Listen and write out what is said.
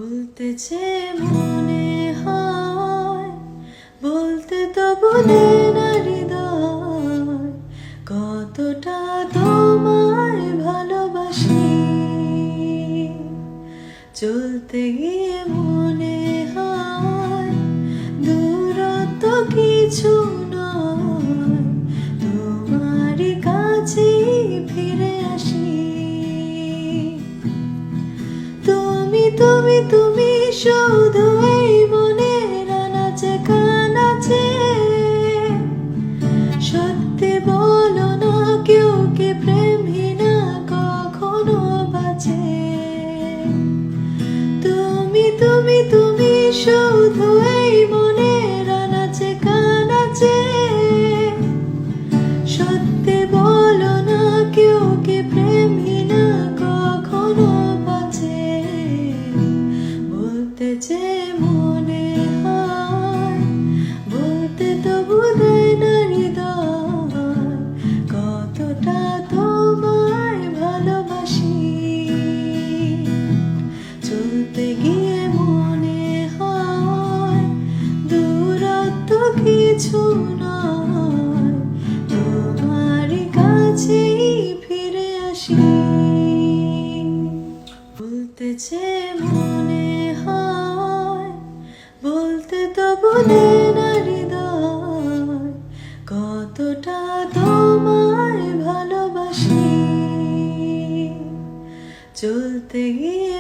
বলতেছে মনে হয়, বলতে তো বলে না হৃদয়, কতটা তোমায় ভালোবাসি। চলতে গিয়ে মনে হয় দূরত্ব কিছু নয়, তোমারই কাছেই ফিরে আসি। তুমি তুমি তুমি শুধু এই মনের আনাচে কানাচে, সত্যি বলো না কেউ কি প্রেমহীনা কখনো বাঁচে। তুমি তুমি তুমি শুধু এই মনের আনাচে কানাচে, সত্যি বলো না কেউ কি প্রেমহীনা কখনো বাঁচে। বলতে যে মনে হয়, বলতে তো ভুলে না হৃদয়, কতটা তোমায় ভালোবাসি। চলতে গিয়ে মনে হয় দূরত্ব কিছু নয়, তোমারই কাছেই ফিরে আসি। বলতেছে মনে হয়, বলতে তো বলে না হৃদয়, কতটা তোমায় ভালোবাসি। চলতে গিয়ে